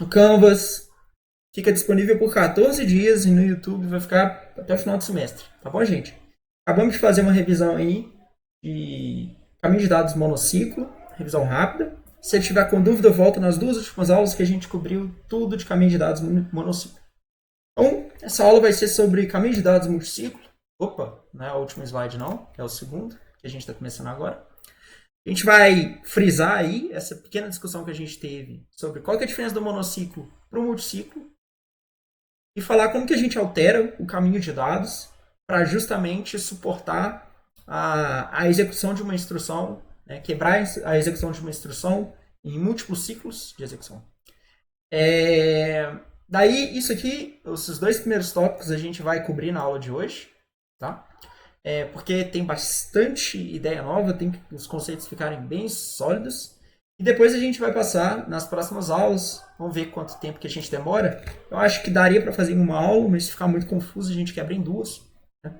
O Canvas fica disponível por 14 dias e no YouTube vai ficar até o final do semestre. Tá bom, gente? Acabamos de fazer uma revisão aí de caminho de dados monociclo, revisão rápida. Se você tiver com dúvida, volta nas duas últimas aulas que a gente cobriu tudo de caminho de dados monociclo. Então, essa aula vai ser sobre caminho de dados multiciclo. Opa, não é o último slide não, é o segundo, que a gente está começando agora. A gente vai frisar aí essa pequena discussão que a gente teve sobre qual que é a diferença do monociclo para o multiciclo e falar como que a gente altera o caminho de dados para justamente suportar a execução de uma instrução, né, quebrar a execução de uma instrução em múltiplos ciclos de execução. Daí, isso aqui, esses dois primeiros tópicos a gente vai cobrir na aula de hoje, tá? Porque tem bastante ideia nova, tem que os conceitos ficarem bem sólidos. E depois a gente vai passar nas próximas aulas, vamos ver quanto tempo que a gente demora. Eu acho que daria para fazer em uma aula, mas se ficar muito confuso a gente quebra em duas. Né?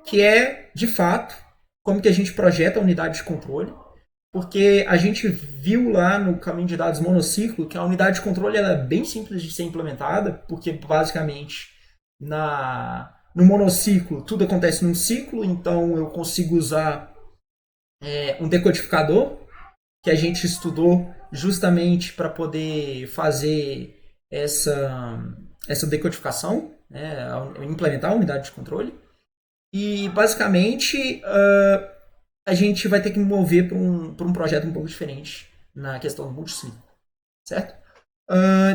Que é, de fato, como que a gente projeta a unidade de controle. Porque a gente viu lá no caminho de dados monociclo que a unidade de controle ela é bem simples de ser implementada, porque basicamente no monociclo tudo acontece num ciclo, então eu consigo usar um decodificador que a gente estudou justamente para poder fazer essa decodificação, né, implementar a unidade de controle. E basicamente a gente vai ter que mover para um projeto um pouco diferente na questão do multiciclo, certo?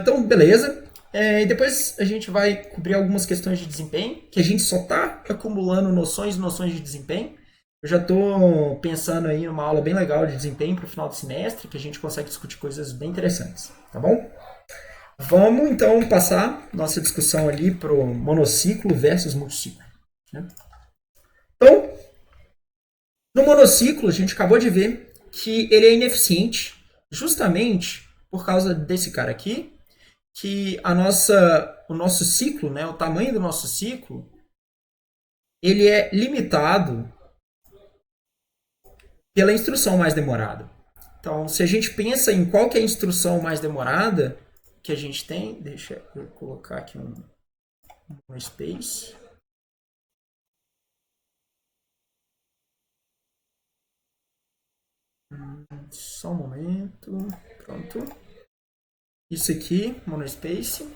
Então, beleza. E depois a gente vai cobrir algumas questões de desempenho, que a gente só está acumulando noções e noções de desempenho. Eu já estou pensando aí numa aula bem legal de desempenho para o final do semestre, que a gente consegue discutir coisas bem interessantes, tá bom? Vamos então passar nossa discussão ali para o monociclo versus multiciclo. Né? Então, no monociclo, a gente acabou de ver que ele é ineficiente justamente por causa desse cara aqui, que o nosso ciclo, né, o tamanho do nosso ciclo, ele é limitado pela instrução mais demorada. Então, se a gente pensa em qual que é a instrução mais demorada que a gente tem, deixa eu colocar aqui um space. Só um momento. Pronto. Isso aqui, monospace.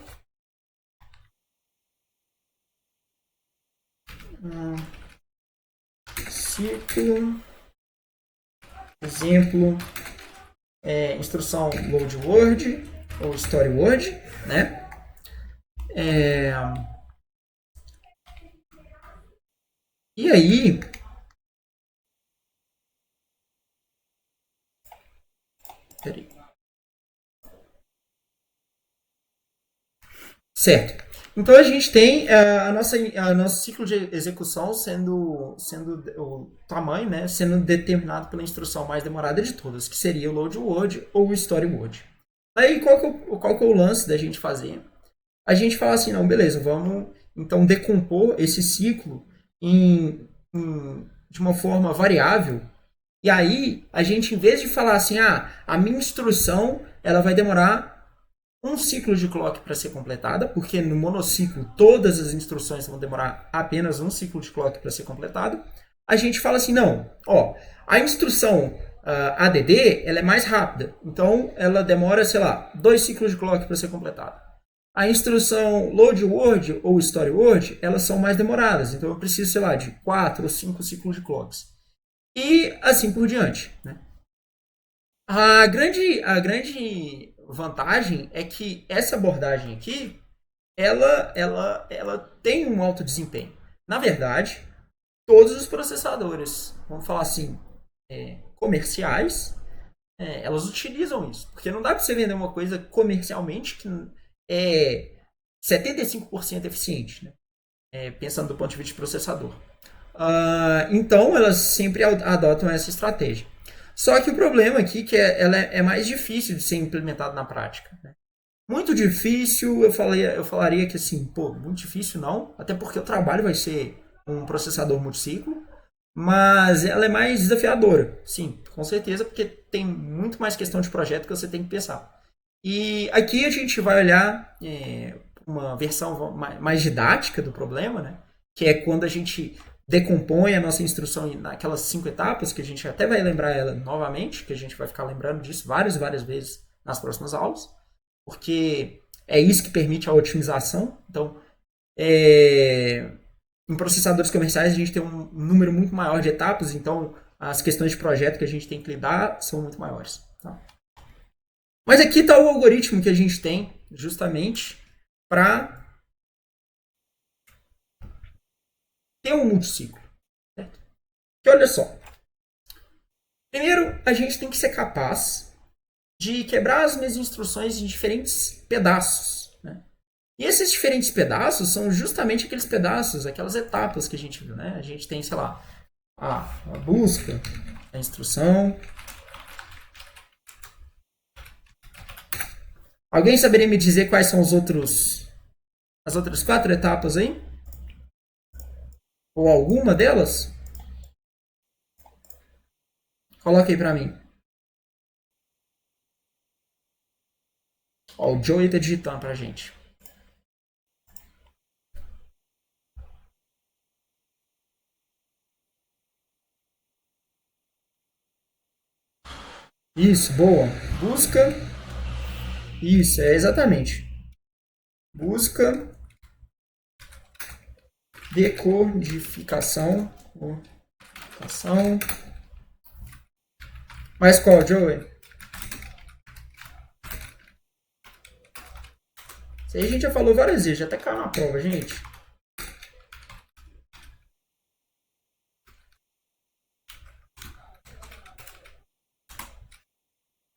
Ciclo. Exemplo, instrução load word ou story word, né? E aí, peraí. Certo. Então a gente tem a nosso ciclo de execução sendo o tamanho, né, sendo determinado pela instrução mais demorada de todas, que seria o load word ou o story word. Aí qual que é o lance da gente fazer? A gente fala assim, não, beleza, vamos então decompor esse ciclo de uma forma variável. E aí a gente, em vez de falar assim, a minha instrução ela vai demorar um ciclo de clock para ser completada, porque no monociclo todas as instruções vão demorar apenas um ciclo de clock para ser completado. A gente fala assim, não, a instrução ADD ela é mais rápida, então ela demora, sei lá, dois ciclos de clock para ser completada. A instrução load word ou story word, elas são mais demoradas, então eu preciso, sei lá, de 4 ou 5 ciclos de clocks. E assim por diante. Né? A grande vantagem é que essa abordagem aqui, ela tem um alto desempenho. Na verdade, todos os processadores, vamos falar assim, comerciais, elas utilizam isso. Porque não dá para você vender uma coisa comercialmente que é 75% eficiente, né? Pensando do ponto de vista de processador. Então, elas sempre adotam essa estratégia. Só que o problema aqui é que ela é mais difícil de ser implementada na prática. Né? Muito difícil, eu falaria que assim, muito difícil não, até porque o trabalho vai ser um processador multiciclo, mas ela é mais desafiadora, sim, com certeza, porque tem muito mais questão de projeto que você tem que pensar. E aqui a gente vai olhar uma versão mais didática do problema, né? Que é quando a gente decompõe a nossa instrução naquelas 5 etapas, que a gente até vai lembrar ela novamente, que a gente vai ficar lembrando disso várias vezes nas próximas aulas, porque é isso que permite a otimização. Então, em processadores comerciais a gente tem um número muito maior de etapas, então as questões de projeto que a gente tem que lidar são muito maiores. Tá? Mas aqui está o algoritmo que a gente tem justamente para ter um multiciclo. Certo? Que olha só. Primeiro, a gente tem que ser capaz de quebrar as mesmas instruções em diferentes pedaços. Né? E esses diferentes pedaços são justamente aqueles pedaços, aquelas etapas que a gente viu. Né? A gente tem, sei lá, a busca, a instrução. Alguém saberia me dizer quais são as outras 4 etapas aí? Ou alguma delas? Coloca aí pra mim. Ó, o Joey tá digitando pra gente. Isso, boa. Busca. Isso, é exatamente. Busca, decodificação. Decodificação. Mais qual, Joey? Isso aí a gente já falou várias vezes, já até caiu na prova, gente.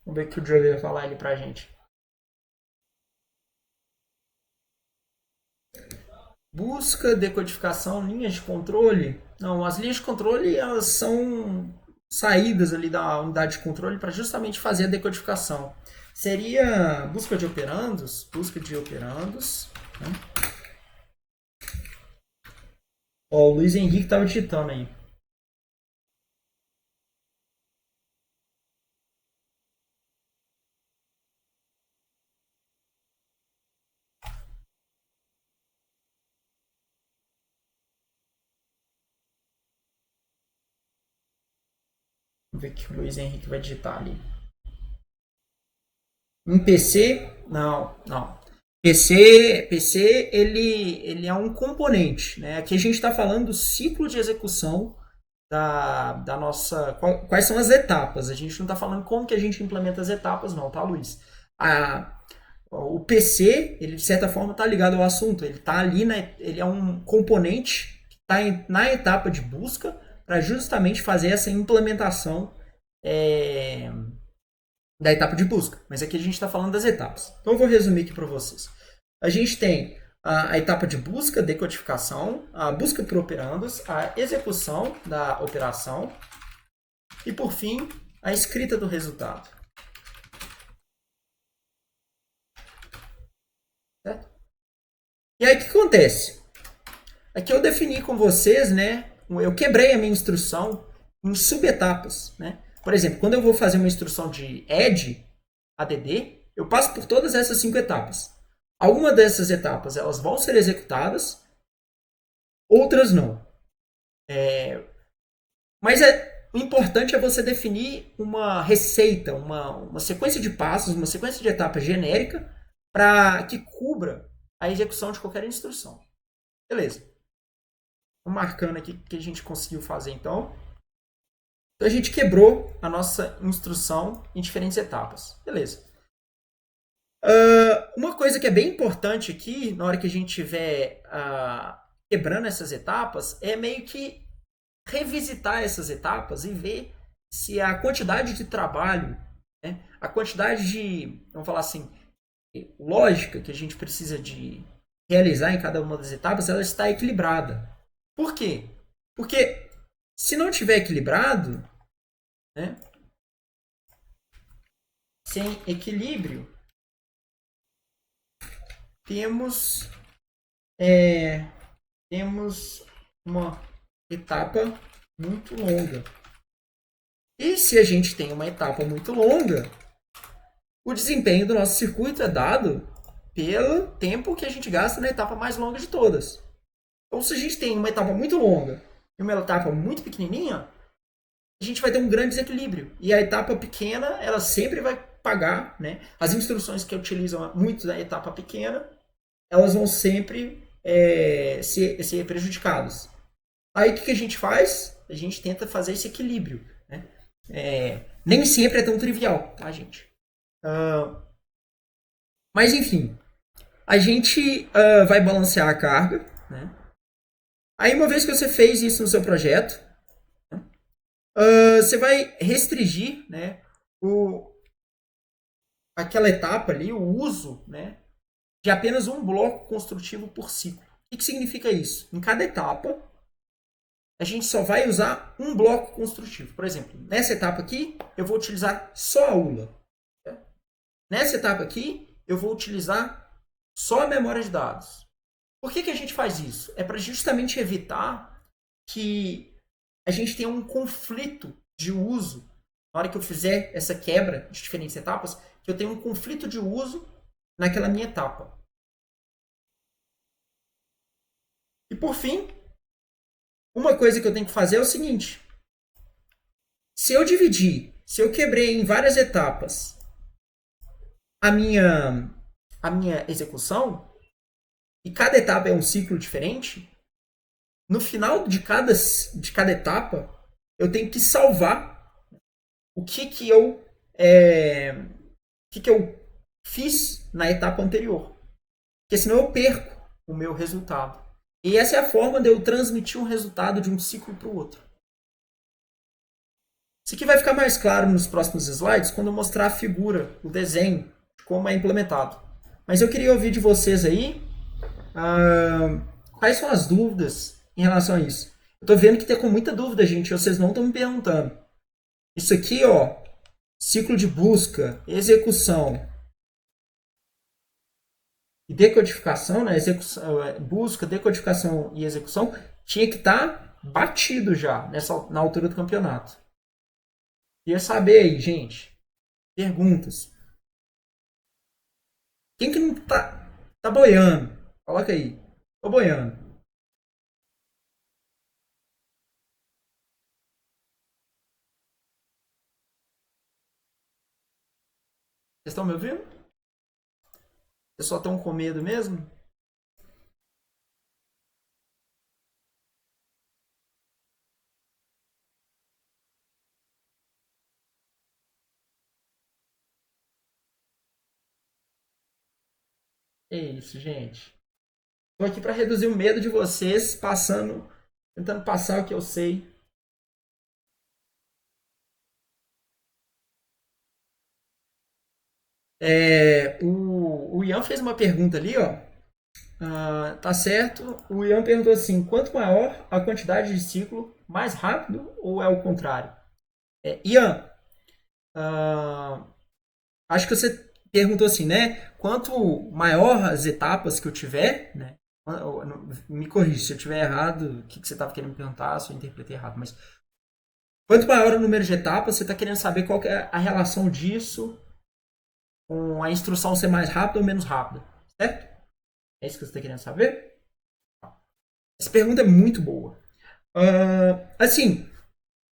Vamos ver o que o Joey vai falar ali pra gente. Busca, decodificação, linhas de controle. Não, as linhas de controle elas são saídas ali da unidade de controle para justamente fazer a decodificação. Seria busca de operandos, Né? Ó, o Luiz Henrique estava digitando aí. Vamos ver o que o Luiz Henrique vai digitar ali. Em PC, não. PC ele é um componente. Né? Aqui a gente está falando do ciclo de execução da nossa. Quais são as etapas? A gente não está falando como que a gente implementa as etapas, não, tá, Luiz? O PC, ele de certa forma está ligado ao assunto. Ele está ali, ele é um componente que está na etapa de busca para justamente fazer essa implementação da etapa de busca. Mas aqui a gente está falando das etapas. Então eu vou resumir aqui para vocês. A gente tem a etapa de busca, decodificação, a busca por operandos, a execução da operação e, por fim, a escrita do resultado. Certo? E aí o que acontece? Aqui eu defini com vocês, né? Eu quebrei a minha instrução em subetapas, né? Por exemplo, quando eu vou fazer uma instrução de add, eu passo por todas essas 5 etapas. Algumas dessas etapas elas vão ser executadas, outras não. Mas o importante é você definir uma receita, uma sequência de passos, uma sequência de etapas genérica para que cubra a execução de qualquer instrução. Beleza. Vou marcando aqui o que a gente conseguiu fazer então. Então a gente quebrou a nossa instrução em diferentes etapas. Beleza. Uma coisa que é bem importante aqui, na hora que a gente estiver quebrando essas etapas, é meio que revisitar essas etapas e ver se a quantidade de trabalho, né, a quantidade de, vamos falar assim, lógica que a gente precisa de realizar em cada uma das etapas, ela está equilibrada. Por quê? Porque se não estiver equilibrado, né, sem equilíbrio, temos uma etapa muito longa. E se a gente tem uma etapa muito longa, O desempenho do nosso circuito é dado pelo tempo que a gente gasta na etapa mais longa de todas. Então, se a gente tem uma etapa muito longa e uma etapa muito pequenininha, a gente vai ter um grande desequilíbrio. E a etapa pequena, ela sempre vai pagar, né? As instruções que utilizam muito da etapa pequena, elas vão sempre ser prejudicadas. Aí o que a gente faz? A gente tenta fazer esse equilíbrio. Né? Nem sempre é tão trivial, tá, gente? Mas enfim, a gente vai balancear a carga. Né? Aí uma vez que você fez isso no seu projeto, você vai restringir, né, aquela etapa ali, o uso, né, de apenas um bloco construtivo por ciclo. O que significa isso? Em cada etapa, a gente só vai usar um bloco construtivo. Por exemplo, nessa etapa aqui, eu vou utilizar só a ULA. Nessa etapa aqui, eu vou utilizar só a memória de dados. Por que a gente faz isso? É para justamente evitar que a gente tenha um conflito de uso. Na hora que eu fizer essa quebra de diferentes etapas, que eu tenha um conflito de uso naquela minha etapa. E por fim, uma coisa que eu tenho que fazer é o seguinte. Se eu quebrei em várias etapas a minha execução, e cada etapa é um ciclo diferente, no final de cada etapa, eu tenho que salvar o que eu fiz na etapa anterior. Porque senão eu perco o meu resultado. E essa é a forma de eu transmitir um resultado de um ciclo para o outro. Isso aqui vai ficar mais claro nos próximos slides quando eu mostrar a figura, o desenho, de como é implementado. Mas eu queria ouvir de vocês aí quais são as dúvidas em relação a isso. Eu estou vendo que tem com muita dúvida, gente, vocês não estão me perguntando. Isso aqui, ó, ciclo de busca, execução e decodificação, né? Busca, decodificação e execução tinha que estar batido já na altura do campeonato. Queria saber aí, gente, perguntas. Quem que não tá boiando? Coloca aí. Tô boiando. Vocês estão me ouvindo? Vocês só estão com medo mesmo? É isso, gente. Tô aqui para reduzir o medo de vocês, tentando passar o que eu sei. O Ian fez uma pergunta ali, ó. Tá certo. O Ian perguntou assim: quanto maior a quantidade de ciclo, mais rápido ou é o contrário? Ian, acho que você perguntou assim, né? Quanto maior as etapas que eu tiver, né? Me corrija se eu tiver errado, o que você estava querendo me perguntar, se eu interpretei errado, mas quanto maior o número de etapas, você está querendo saber qual que é a relação disso com a instrução ser mais rápida ou menos rápida, certo? É isso que você está querendo saber? Essa pergunta é muito boa. Assim,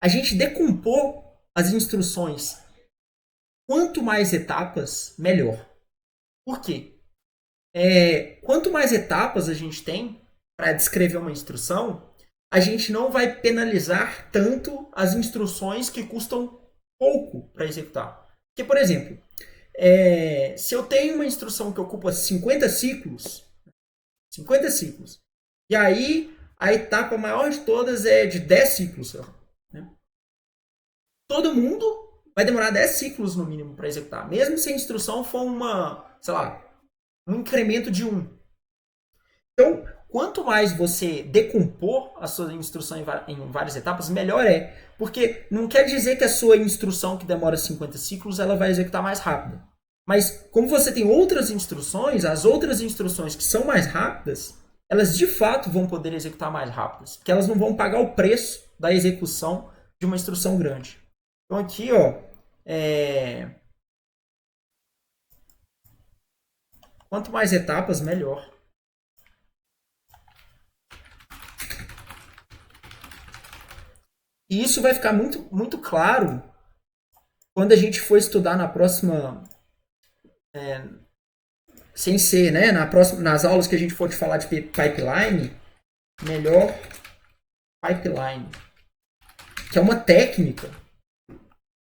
a gente decompor as instruções. Quanto mais etapas, melhor. Por quê? Quanto mais etapas a gente tem para descrever uma instrução, a gente não vai penalizar tanto as instruções que custam pouco para executar. Porque, por exemplo, se eu tenho uma instrução que ocupa 50 ciclos, e aí a etapa maior de todas é de 10 ciclos, né? Todo mundo vai demorar 10 ciclos no mínimo para executar, mesmo se a instrução for um incremento de 1. Então, quanto mais você decompor a sua instrução em várias etapas, melhor é. Porque não quer dizer que a sua instrução que demora 50 ciclos, ela vai executar mais rápido. Mas como você tem outras instruções, as outras instruções que são mais rápidas, elas de fato vão poder executar mais rápidas. Porque elas não vão pagar o preço da execução de uma instrução grande. Então aqui, ó, Quanto mais etapas, melhor. E isso vai ficar muito claro quando a gente for estudar na próxima, sem ser, né, nas aulas que a gente for te falar de pipeline, melhor pipeline, que é uma técnica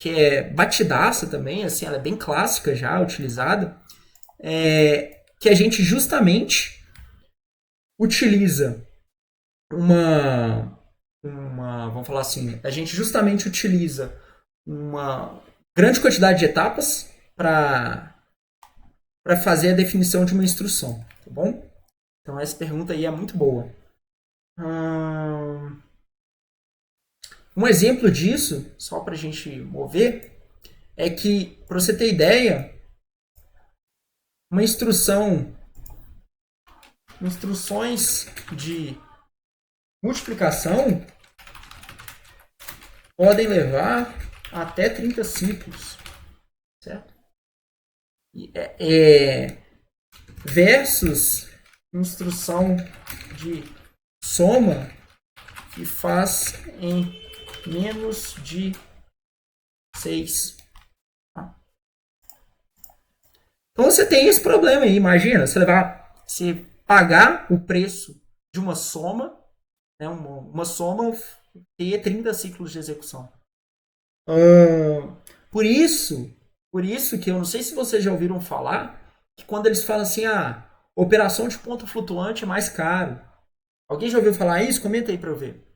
que é batidaça também, assim, ela é bem clássica já, utilizada, que a gente justamente utiliza vamos falar assim, a gente justamente utiliza uma grande quantidade de etapas para fazer a definição de uma instrução, tá bom? Então essa pergunta aí é muito boa. Um exemplo disso, só para a gente mover, é que, para você ter ideia, uma instruções de multiplicação podem levar até 30 ciclos, certo? Versus instrução de soma que faz em menos de 6. Então você tem esse problema aí, imagina, você pagar o preço de uma soma, né, uma soma ter 30 ciclos de execução. Por isso que eu não sei se vocês já ouviram falar que quando eles falam assim, operação de ponto flutuante é mais caro. Alguém já ouviu falar isso? Comenta aí para eu ver.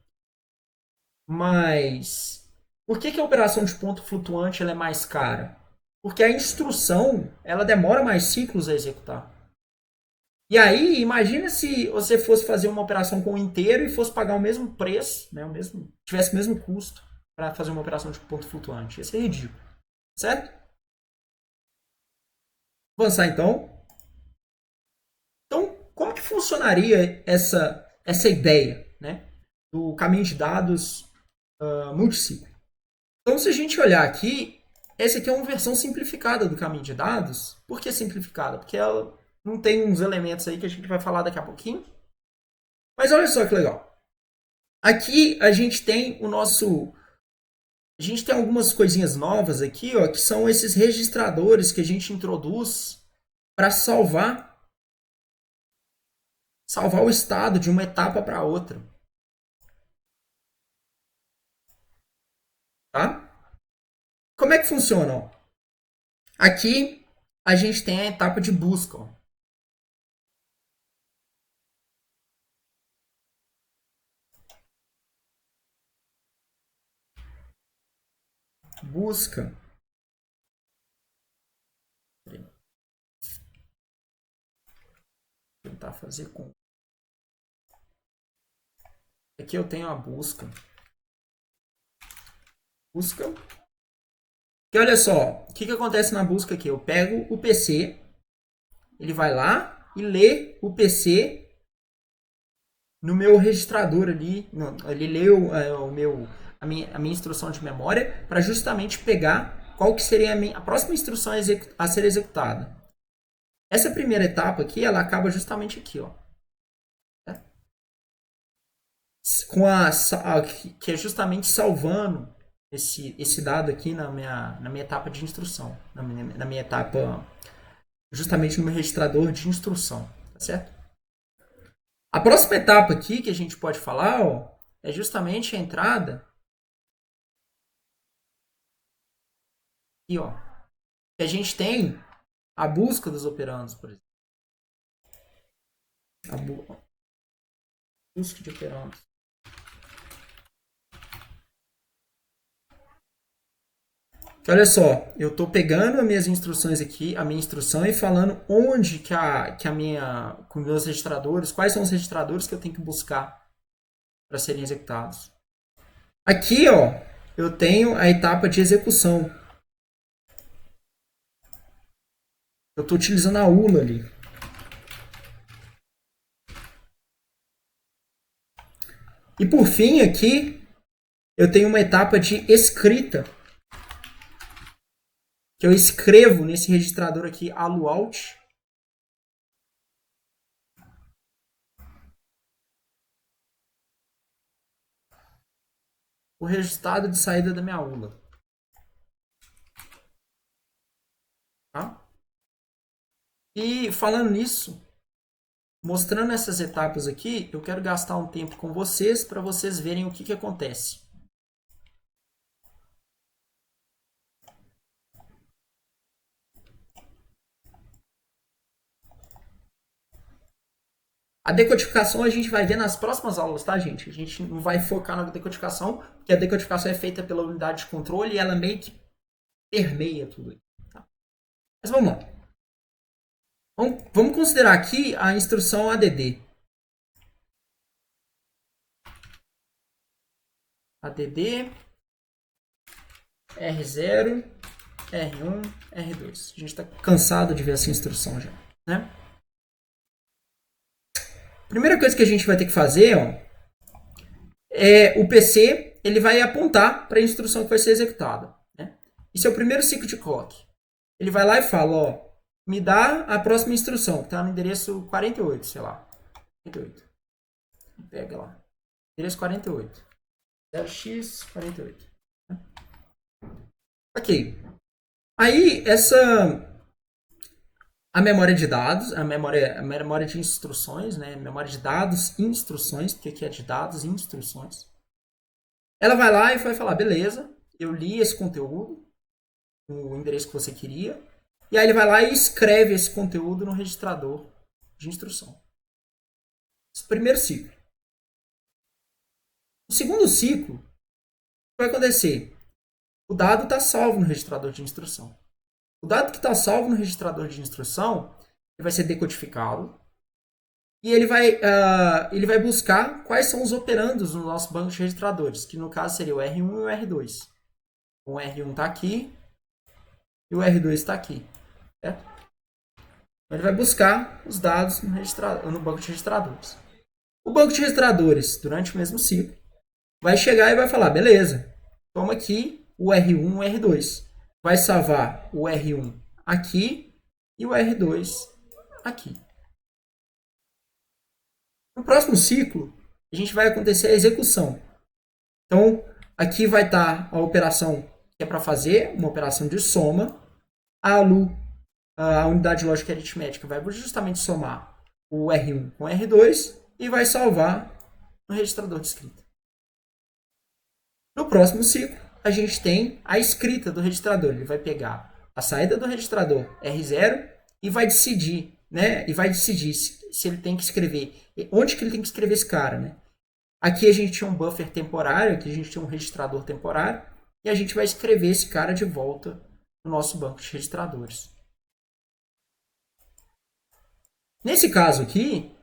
Mas por que a operação de ponto flutuante ela é mais cara? Porque a instrução ela demora mais ciclos a executar. E aí, imagina se você fosse fazer uma operação com o inteiro e fosse pagar o mesmo preço, né, tivesse o mesmo custo para fazer uma operação de ponto flutuante. Ia ser ridículo. Certo? Vamos avançar então. Então, como que funcionaria essa ideia, né, do caminho de dados multiciclo? Então, se a gente olhar aqui, essa aqui é uma versão simplificada do caminho de dados. Por que simplificada? Porque ela não tem uns elementos aí que a gente vai falar daqui a pouquinho. Mas olha só que legal. Aqui a gente tem a gente tem algumas coisinhas novas aqui, ó, que são esses registradores que a gente introduz para salvar o estado de uma etapa para outra. Tá? Como é que funciona? Ó? Aqui a gente tem a etapa de busca. Ó. Busca. Vou tentar fazer com. Aqui eu tenho a busca. Busca. E olha só, o que acontece na busca aqui? Eu pego o PC, ele vai lá e lê o PC no meu registrador ali. Ele lê a minha instrução de memória para justamente pegar qual que seria a próxima instrução a ser executada. Essa primeira etapa aqui, ela acaba justamente aqui, ó. Que é justamente salvando esse dado aqui na minha etapa de instrução, na minha etapa, justamente no meu registrador de instrução, tá certo? A próxima etapa aqui que a gente pode falar, ó, é justamente a entrada aqui, ó, que a gente tem a busca dos operandos, por exemplo. A busca de operandos. Que olha só, eu estou pegando as minhas instruções aqui, a minha instrução, e falando onde com meus registradores, quais são os registradores que eu tenho que buscar para serem executados. Aqui, ó, eu tenho a etapa de execução. Eu estou utilizando a ULA ali. E por fim, aqui, eu tenho uma etapa de escrita. Que eu escrevo nesse registrador aqui, aluout, o resultado de saída da minha aula. Tá? E falando nisso, mostrando essas etapas aqui, eu quero gastar um tempo com vocês para vocês verem o que acontece. A decodificação a gente vai ver nas próximas aulas, tá, gente? A gente não vai focar na decodificação, porque a decodificação é feita pela unidade de controle e ela meio que permeia tudo. Tá? Mas vamos lá. Vamos considerar aqui a instrução ADD. ADD, R0, R1, R2. A gente está cansado de ver essa instrução já, né? Primeira coisa que a gente vai ter que fazer, ó, é o PC ele vai apontar para a instrução que vai ser executada. Né? Isso é o primeiro ciclo de clock. Ele vai lá e fala, ó, me dá a próxima instrução, que está no endereço 48, sei lá. 48. Pega lá. Endereço 48. 0x48. Ok. Aí, a memória de dados, a memória de instruções, né? Memória de dados e instruções, porque aqui é de dados e instruções. Ela vai lá e vai falar, beleza, eu li esse conteúdo, o endereço que você queria, e aí ele vai lá e escreve esse conteúdo no registrador de instrução. Esse primeiro ciclo. O segundo ciclo, o que vai acontecer? O dado está salvo no registrador de instrução. O dado que está salvo no registrador de instrução ele vai ser decodificado e ele vai buscar quais são os operandos no nosso banco de registradores, que no caso seria o R1 e o R2. O R1 está aqui e o R2 está aqui. Certo? Ele vai buscar os dados no banco de registradores. O banco de registradores, durante o mesmo ciclo, vai chegar e vai falar, beleza, toma aqui o R1 e o R2. Vai salvar o R1 aqui e o R2 aqui. No próximo ciclo, a gente vai acontecer a execução. Então, aqui vai estar a operação que é para fazer, uma operação de soma. A ALU, a unidade lógica e aritmética, vai justamente somar o R1 com o R2 e vai salvar no registrador de escrita. No próximo ciclo, a gente tem a escrita do registrador. Ele vai pegar a saída do registrador R0 e vai decidir, né? E vai decidir se ele tem que escrever, onde que ele tem que escrever esse cara, né? Aqui a gente tinha um buffer temporário, aqui a gente tinha um registrador temporário, e a gente vai escrever esse cara de volta no nosso banco de registradores. Nesse caso aqui,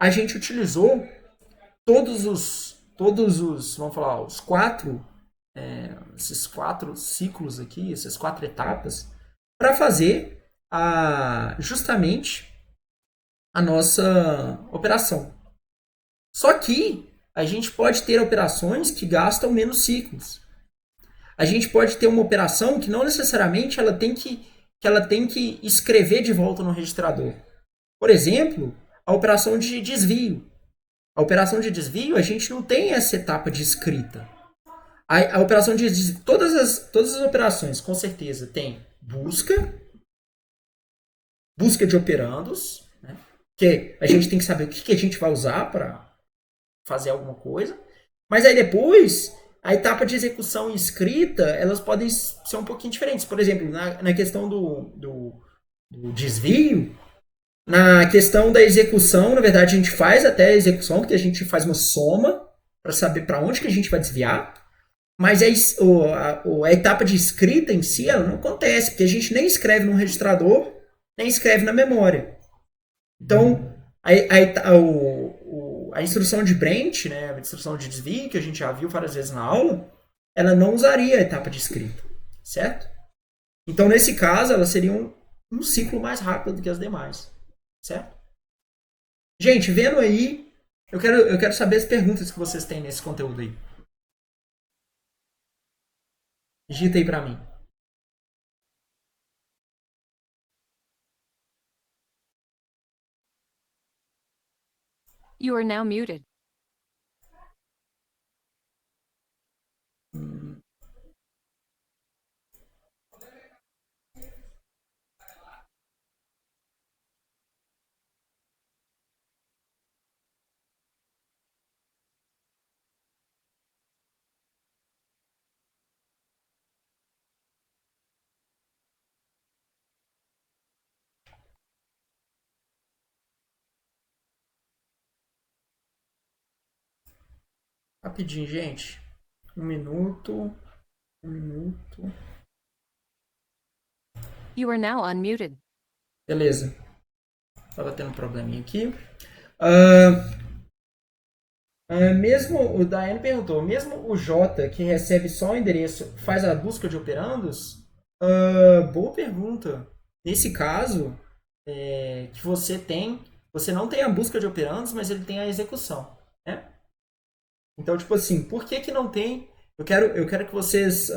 a gente utilizou todos os, vamos falar, esses quatro ciclos aqui, essas quatro etapas, para fazer justamente a nossa operação. Só que a gente pode ter operações que gastam menos ciclos. A gente pode ter uma operação que não necessariamente ela tem que escrever de volta no registrador. Por exemplo, a operação de desvio. A operação de desvio, a gente não tem essa etapa de escrita. A operação de desvio, todas as operações, com certeza, tem busca de operandos, né? Que a gente tem que saber o que a gente vai usar para fazer alguma coisa. Mas aí depois, a etapa de execução e escrita, elas podem ser um pouquinho diferentes. Por exemplo, na questão do desvio, na questão da execução, na verdade, a gente faz até a execução, porque a gente faz uma soma para saber para onde que a gente vai desviar. Mas a etapa de escrita em si, ela não acontece, porque a gente nem escreve no registrador, nem escreve na memória. Então, a instrução de branch, né, a instrução de desvio, que a gente já viu várias vezes na aula, ela não usaria a etapa de escrita, certo? Então, nesse caso, ela seria um ciclo mais rápido do que as demais, certo? Gente, vendo aí, eu quero saber as perguntas que vocês têm nesse conteúdo aí. Digita aí pra mim. You are now muted. Rapidinho, gente. Um minuto. Um minuto. You are now unmuted. Beleza. Tava tendo um probleminha aqui. Ah, mesmo o Daiane perguntou, mesmo o J que recebe só o endereço faz a busca de operandos? Boa pergunta. Nesse caso, que você não tem a busca de operandos, mas ele tem a execução, né? Então, tipo assim, por que que não tem? Eu quero que vocês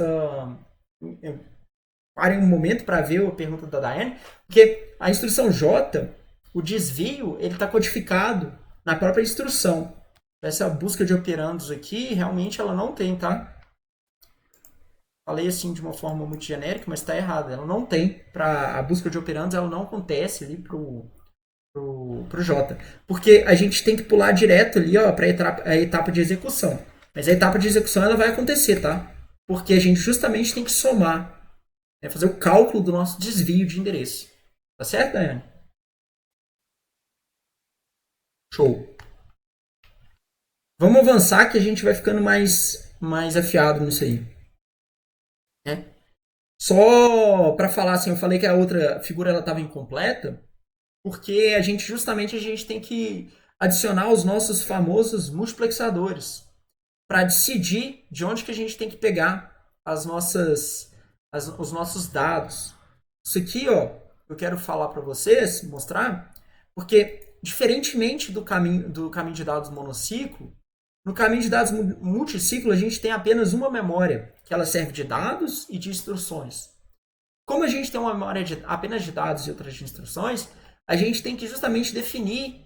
parem um momento para ver a pergunta da Daiane, porque a instrução J, o desvio, ele está codificado na própria instrução. Essa busca de operandos aqui, realmente ela não tem, tá? Falei assim de uma forma muito genérica, mas está errado. Ela não tem. Para a busca de operandos, ela não acontece ali pro J. Porque a gente tem que pular direto ali, ó, para a etapa de execução. Mas a etapa de execução ela vai acontecer, tá? Porque a gente justamente tem que somar, né, fazer o cálculo do nosso desvio de endereço. Tá certo, Daiane? Show. Vamos avançar que a gente vai ficando mais afiado nisso aí. Né? Só para falar assim, eu falei que a outra figura ela estava incompleta, porque a gente tem que adicionar os nossos famosos multiplexadores para decidir de onde que a gente tem que pegar os nossos dados. Isso aqui, ó, eu quero falar para vocês, mostrar, porque diferentemente do caminho de dados monociclo, no caminho de dados multiciclo a gente tem apenas uma memória, que ela serve de dados e de instruções. Como a gente tem uma memória apenas de dados e outras de instruções, a gente tem que justamente definir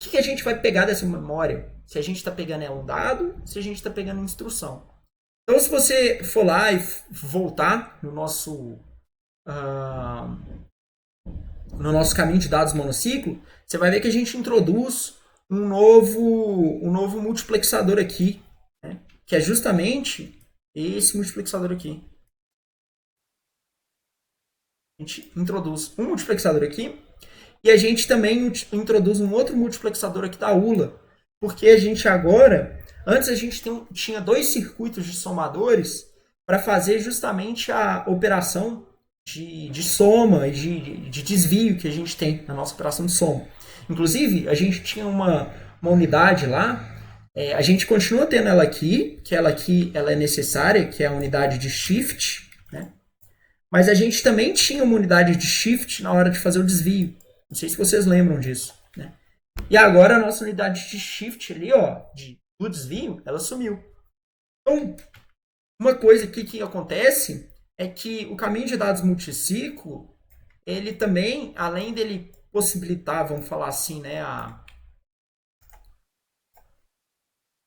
o que a gente vai pegar dessa memória. Se a gente está pegando um dado, se a gente está pegando instrução. Então, se você for lá e voltar uh, no nosso caminho de dados monociclo, você vai ver que a gente introduz um novo multiplexador aqui, né? Que é justamente esse multiplexador aqui. A gente introduz um multiplexador aqui e a gente também introduz um outro multiplexador aqui da ULA, porque a gente agora, antes a gente tinha dois circuitos de somadores para fazer justamente a operação de soma e de desvio que a gente tem na nossa operação de soma. Inclusive, a gente tinha uma unidade lá, a gente continua tendo ela aqui, que ela é necessária, que é a unidade de shift, né? Mas a gente também tinha uma unidade de shift na hora de fazer o desvio. Não sei se vocês lembram disso, né? E agora a nossa unidade de shift ali, ó, do desvio, ela sumiu. Então, uma coisa aqui que acontece é que o caminho de dados multiciclo, ele também, além dele possibilitar, vamos falar assim, né,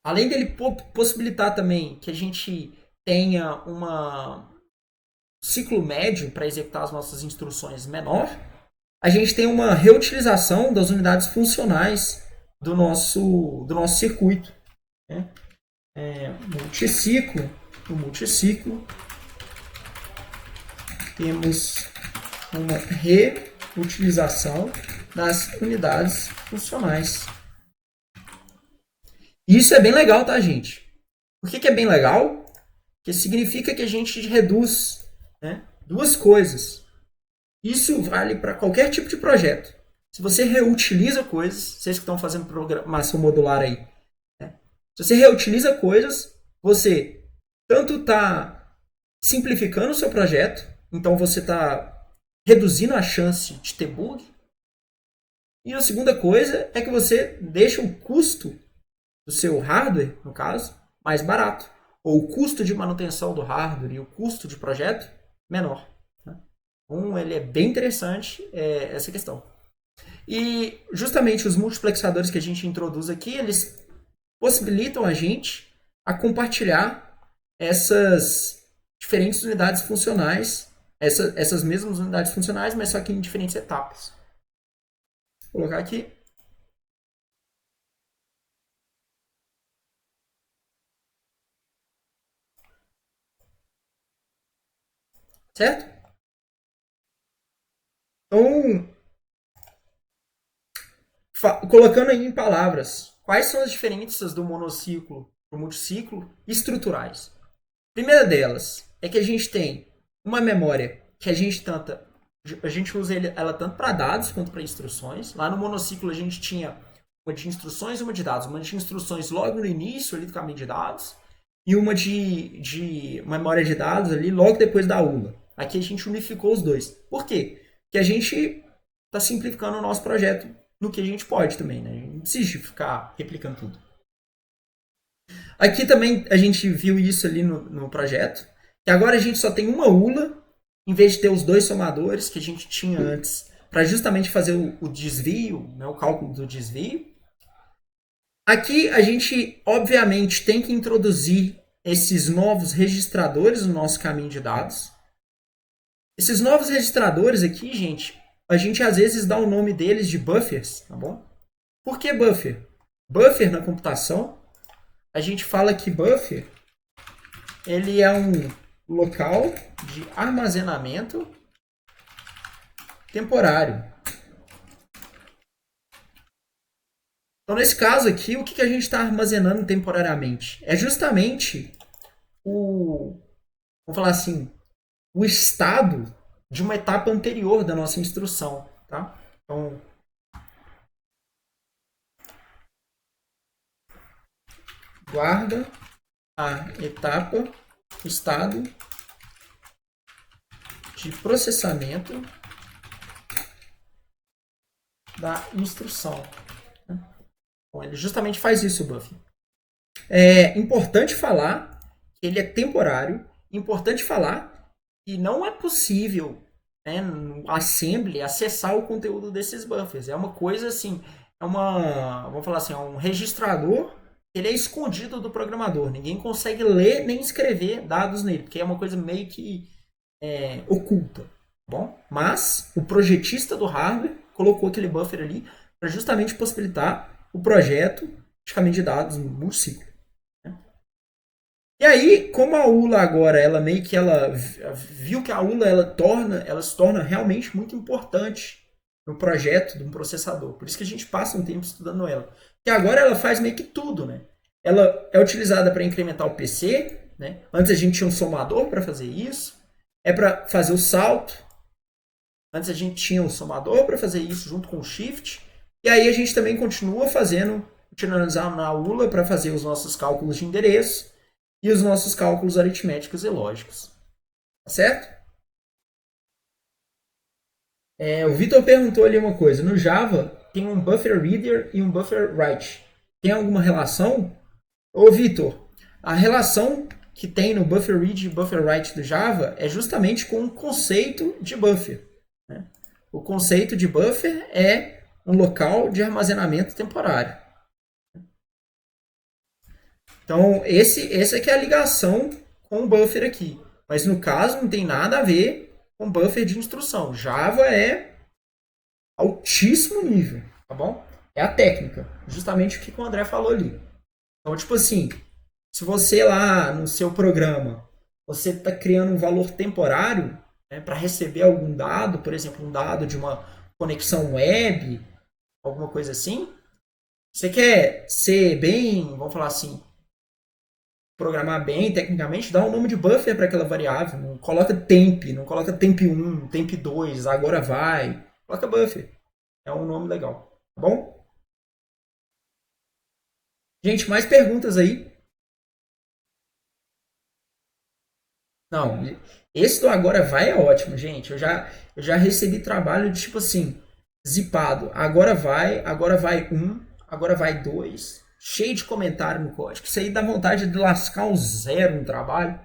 além dele possibilitar também que a gente tenha um ciclo médio para executar as nossas instruções menor, a gente tem uma reutilização das unidades funcionais do nosso circuito. Né? No multiciclo, temos uma reutilização das unidades funcionais. Isso é bem legal, tá, gente? Por que é bem legal? Porque significa que a gente reduz, né, duas coisas. Isso vale para qualquer tipo de projeto. Se você reutiliza coisas, vocês que estão fazendo programação modular aí, né? Se você reutiliza coisas, você tanto está simplificando o seu projeto, então você está reduzindo a chance de ter bug. E a segunda coisa é que você deixa o custo do seu hardware, no caso, mais barato. Ou o custo de manutenção do hardware e o custo de projeto menor. Ele é bem interessante essa questão. E justamente os multiplexadores que a gente introduz aqui, eles possibilitam a gente a compartilhar essas diferentes unidades funcionais, essas mesmas unidades funcionais, mas só que em diferentes etapas. Vou colocar aqui. Certo? Então, colocando aí em palavras, quais são as diferenças do monociclo para o multiciclo estruturais. A primeira delas é que a gente tem uma memória que a gente usa ela tanto para dados quanto para instruções. Lá no monociclo a gente tinha uma de instruções e uma de dados. Uma de instruções logo no início ali do caminho de dados e uma de memória de dados ali logo depois da ULA. Aqui a gente unificou os dois. Por quê? Porque a gente está simplificando o nosso projeto no que a gente pode também, né? A gente não precisa ficar replicando tudo. Aqui também a gente viu isso ali no projeto. E agora a gente só tem uma ULA, em vez de ter os dois somadores que a gente tinha antes, para justamente fazer o desvio, né, o cálculo do desvio. Aqui a gente, obviamente, tem que introduzir esses novos registradores no nosso caminho de dados. Esses novos registradores aqui, gente, a gente às vezes dá o nome deles de buffers, tá bom? Por que buffer? Buffer na computação, a gente fala que buffer ele é um local de armazenamento temporário. Então, nesse caso aqui, o que a gente está armazenando temporariamente? É justamente vamos falar assim, o estado de uma etapa anterior da nossa instrução, tá? Então, guarda a etapa, estado de processamento da instrução. Bom, ele justamente faz isso, o buffer. É importante falar que ele é temporário. Importante falar que não é possível, né, no assembly acessar o conteúdo desses buffers. É uma coisa assim, vamos falar assim, é um registrador. Ele é escondido do programador. Ninguém consegue ler nem escrever dados nele, porque é uma coisa meio que oculta. Bom, mas o projetista do hardware colocou aquele buffer ali para justamente possibilitar o projeto de caminho de dados no multiciclo. E aí, como a ULA agora, ela meio que ela viu que a ULA ela se torna realmente muito importante no projeto de um processador. Por isso que a gente passa um tempo estudando ela. E agora ela faz meio que tudo, né? Ela é utilizada para incrementar o PC, né? Antes a gente tinha um somador para fazer isso. É para fazer o salto. Antes a gente tinha um somador para fazer isso junto com o shift. E aí a gente também continua utilizando a ULA para fazer os nossos cálculos de endereço e os nossos cálculos aritméticos e lógicos. Tá certo? O Vitor perguntou ali uma coisa. No Java tem um buffer reader e um buffer write. Tem alguma relação? Ô Vitor, a relação que tem no buffer read e buffer write do Java é justamente com o conceito de buffer. Né? O conceito de buffer é um local de armazenamento temporário. Então, essa que é a ligação com o buffer aqui. Mas no caso, não tem nada a ver com buffer de instrução. Java é altíssimo nível, tá bom? É a técnica. Justamente o que o André falou ali. Então, tipo assim, se você lá no seu programa, você está criando um valor temporário, né, para receber algum dado, por exemplo, um dado de uma conexão web, alguma coisa assim, você quer ser bem, vamos falar assim, programar bem tecnicamente, dá um nome de buffer para aquela variável. Não coloca temp, não coloca temp1, temp2, agora vai. Coloca buffer. É um nome legal. Tá bom? Gente, mais perguntas aí? Não, esse do agora vai é ótimo, gente. Eu já recebi trabalho de tipo assim, zipado. Agora vai um, agora vai dois. Cheio de comentário no código. Isso aí dá vontade de lascar um zero no trabalho.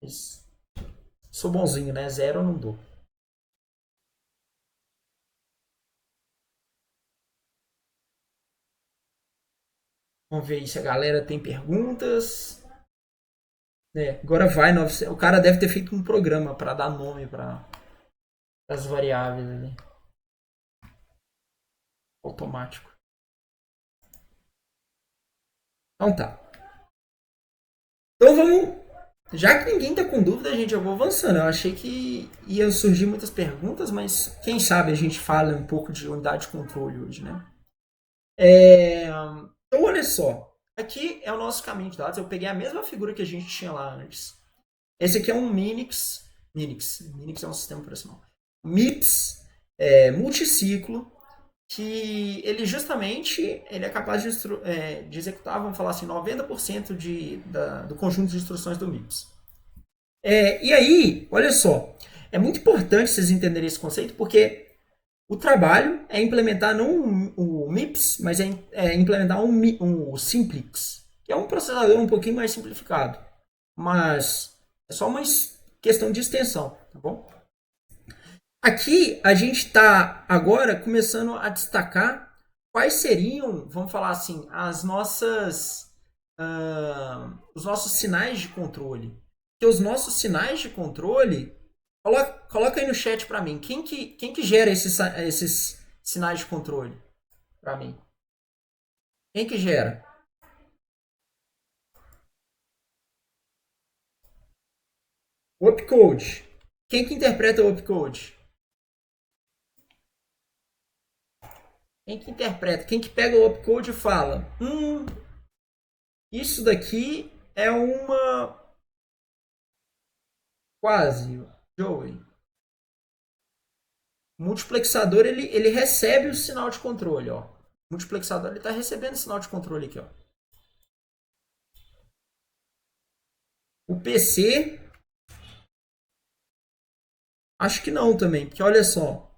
Mas sou bonzinho, né? Zero eu não dou. Vamos ver aí se a galera tem perguntas. Agora vai. O cara deve ter feito um programa para dar nome para as variáveis ali. Automático. Então tá. Então vamos. Já que ninguém tá com dúvida, gente, eu vou avançando. Eu achei que ia surgir muitas perguntas, mas quem sabe a gente fala um pouco de unidade de controle hoje, né? Então olha só. Aqui é o nosso caminho de dados. Eu peguei a mesma figura que a gente tinha lá antes. Esse aqui é um Minix. Minix é um sistema operacional. MIPS, multiciclo, que ele justamente ele é capaz de executar, vamos falar assim, 90% do conjunto de instruções do MIPS. E aí, olha só, é muito importante vocês entenderem esse conceito, porque o trabalho é implementar não o MIPS, mas é implementar um Simplix, que é um processador um pouquinho mais simplificado. Mas é só uma questão de extensão, tá bom? Aqui a gente está agora começando a destacar quais seriam, vamos falar assim, os nossos sinais de controle. Que os nossos sinais de controle, coloca aí no chat para mim, quem que gera esses sinais de controle para mim? Quem que gera? O opcode. Quem que interpreta o opcode? Quem que interpreta? Quem que pega o opcode e fala: isso daqui é uma quase, Joey. O multiplexador ele recebe o sinal de controle, ó. O multiplexador ele está recebendo o sinal de controle aqui, ó. O PC acho que não também, porque olha só,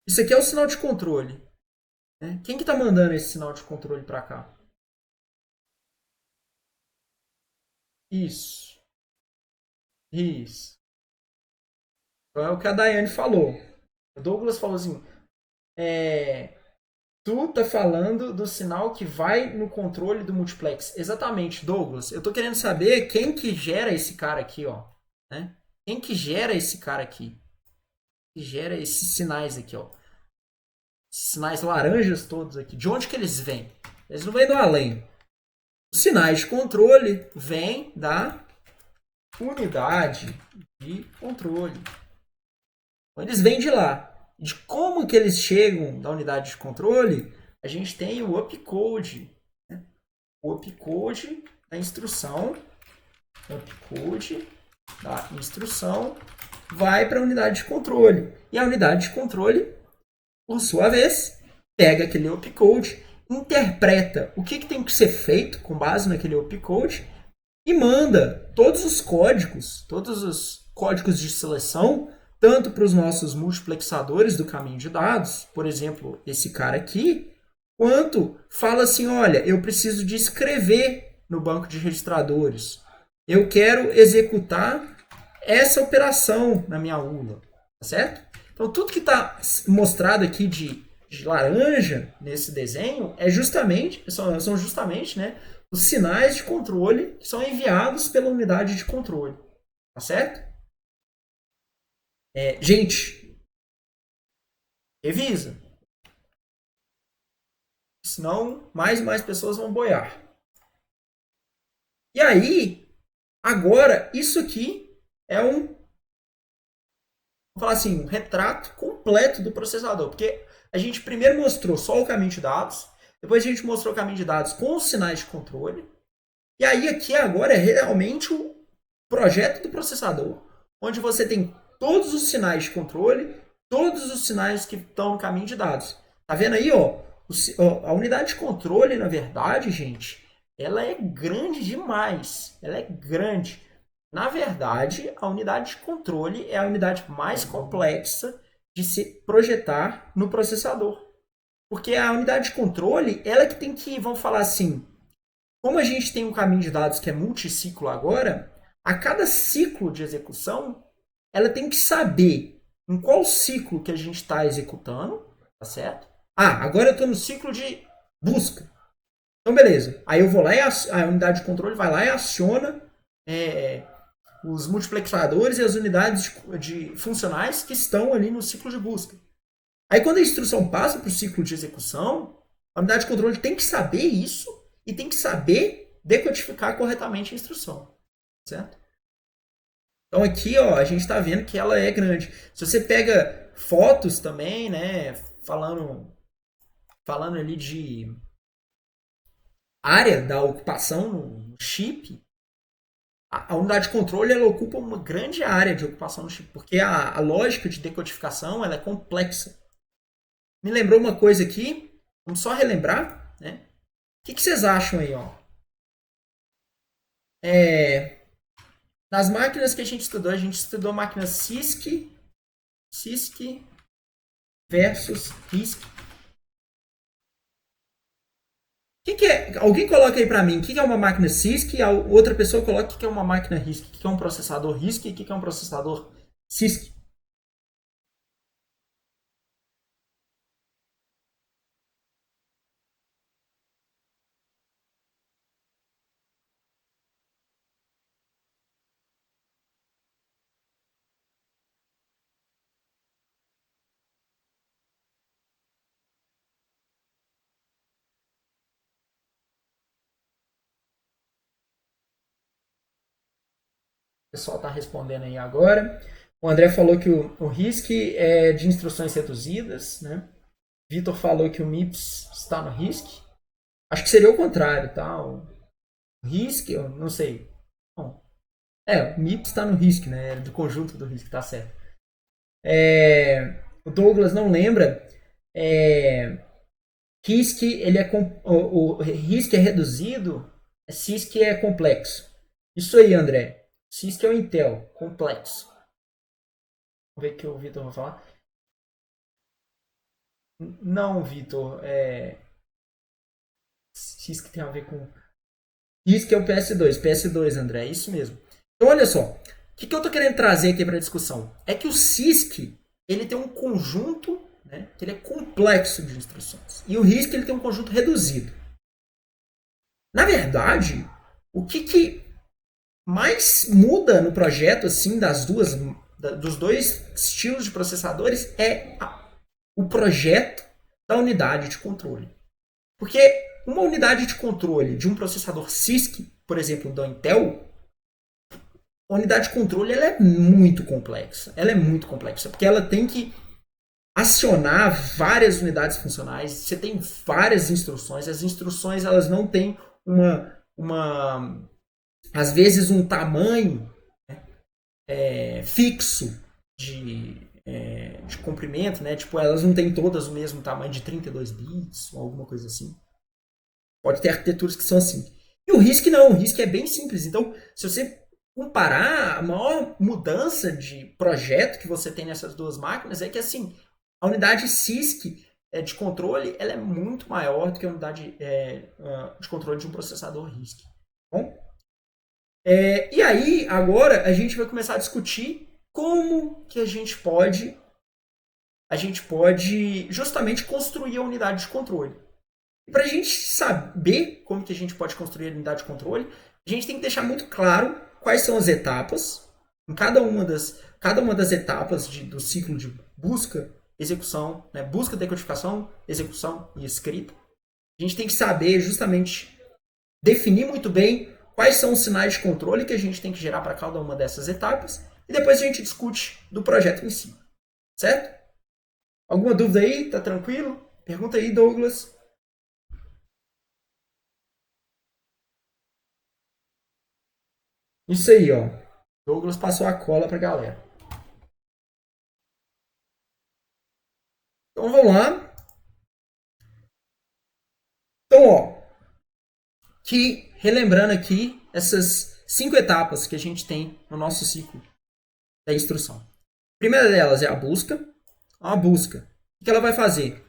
isso aqui é o sinal de controle. Né? Quem que está mandando esse sinal de controle para cá? Isso. Isso. Então é o que a Daiane falou. O Douglas falou assim: tu tá falando do sinal que vai no controle do multiplex. Exatamente, Douglas. Eu tô querendo saber quem que gera esse cara aqui, ó. Né? Quem que gera esse cara aqui? Que gera esses sinais aqui, ó. Esses sinais laranjas todos aqui. De onde que eles vêm? Eles não vêm do além. Os sinais de controle vêm da unidade de controle. Então, eles vêm de lá. De como que eles chegam da unidade de controle, a gente tem o opcode. Né? O opcode da instrução. O opcode da instrução vai para a unidade de controle. E a unidade de controle, por sua vez, pega aquele opcode, interpreta o que tem que ser feito com base naquele opcode e manda todos os códigos de seleção, tanto para os nossos multiplexadores do caminho de dados, por exemplo, esse cara aqui, quanto fala assim, olha, eu preciso de escrever no banco de registradores. Eu quero executar essa operação na minha ULA, tá certo? Então, tudo que está mostrado aqui de laranja nesse desenho são justamente né, os sinais de controle que são enviados pela unidade de controle. Tá certo? Gente, revisa. Senão, mais e mais pessoas vão boiar. E aí, agora, isso aqui é vamos falar assim, um retrato completo do processador. Porque a gente primeiro mostrou só o caminho de dados, depois a gente mostrou o caminho de dados com os sinais de controle, e aí aqui agora é realmente o projeto do processador, onde você tem todos os sinais de controle, todos os sinais que estão no caminho de dados. Tá vendo aí, ó? A unidade de controle, na verdade, gente, ela é grande demais. Ela é grande. Na verdade, a unidade de controle é a unidade mais complexa de se projetar no processador. Porque a unidade de controle, ela que tem que, vamos falar assim, como a gente tem um caminho de dados que é multiciclo agora, a cada ciclo de execução, ela tem que saber em qual ciclo que a gente está executando, tá certo? Agora eu estou no ciclo de busca. Então, beleza. Aí eu vou lá e a unidade de controle vai lá e aciona os multiplexadores e as unidades de funcionais que estão ali no ciclo de busca. Aí quando a instrução passa para o ciclo de execução, a unidade de controle tem que saber isso e tem que saber decodificar corretamente a instrução. Certo? Então aqui ó, a gente está vendo que ela é grande. Se você pega fotos também, né, falando ali área da ocupação no chip, a unidade de controle ela ocupa uma grande área de ocupação no chip, porque a lógica de decodificação ela é complexa. Me lembrou uma coisa aqui, vamos só relembrar, né? O que vocês acham aí, ó? Nas máquinas que a gente estudou máquinas CISC versus RISC. Que é? Alguém coloca aí para mim o que é uma máquina CISC e a outra pessoa coloca o que é uma máquina RISC. O que é um processador RISC e o que é um processador CISC. O pessoal está respondendo aí agora. O André falou que o RISC é de instruções reduzidas, né? Vitor falou que o MIPS está no RISC. Acho que seria o contrário, tá? O RISC, eu não sei. Bom, o MIPS está no RISC, né? É do conjunto do RISC, tá certo. O Douglas não lembra. RISC, ele é o RISC é reduzido, CISC é complexo. Isso aí, André. CISC é o Intel, complexo. Vamos ver o que o Vitor vai falar. Não, Vitor. CISC tem a ver com. RISC é o PS2. PS2, André. É isso mesmo. Então, olha só. O que eu estou querendo trazer aqui para a discussão? É que o CISC ele tem um conjunto, né, que ele é complexo de instruções. E o RISC ele tem um conjunto reduzido. Na verdade, o que mais muda no projeto assim dos dois estilos de processadores é o projeto da unidade de controle. Porque uma unidade de controle de um processador CISC, por exemplo, da Intel, a unidade de controle ela é muito complexa. Ela é muito complexa, porque ela tem que acionar várias unidades funcionais, você tem várias instruções, as instruções elas não têm uma às vezes um tamanho fixo de comprimento, né? Tipo, elas não têm todas o mesmo tamanho de 32 bits ou alguma coisa assim. Pode ter arquiteturas que são assim. E o RISC não, o RISC é bem simples. Então, se você comparar, a maior mudança de projeto que você tem nessas duas máquinas é que assim, a unidade CISC de controle ela é muito maior do que a unidade de controle de um processador RISC. Bom? E aí, agora, a gente vai começar a discutir como que a gente pode justamente construir a unidade de controle. E para a gente saber como que a gente pode construir a unidade de controle, a gente tem que deixar muito claro quais são as etapas, em cada uma das etapas do ciclo de busca, execução, né, busca, decodificação, execução e escrita. A gente tem que saber justamente definir muito bem quais são os sinais de controle que a gente tem que gerar para cada uma dessas etapas e depois a gente discute do projeto em si. Certo? Alguma dúvida aí? Tá tranquilo? Pergunta aí, Douglas. Isso aí, ó. Douglas passou a cola pra galera. Então vamos lá. Então, ó, relembrando aqui essas 5 etapas que a gente tem no nosso ciclo da instrução. A primeira delas é a busca. A busca. O que ela vai fazer?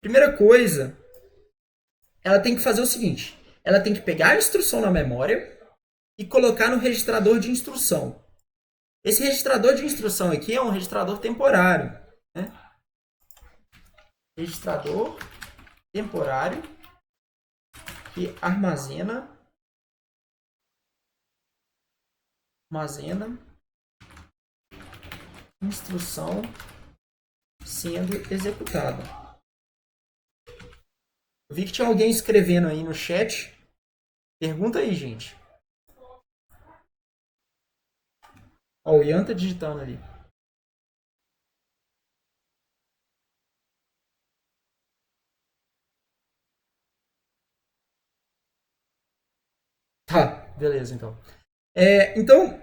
Primeira coisa, ela tem que fazer o seguinte: ela tem que pegar a instrução na memória e colocar no registrador de instrução. Esse registrador de instrução aqui é um registrador temporário. Né? Registrador temporário que armazena instrução sendo executada. Eu vi que tinha alguém escrevendo aí no chat. Pergunta aí, gente. Ó, o Ian tá digitando ali. Beleza, então. Então,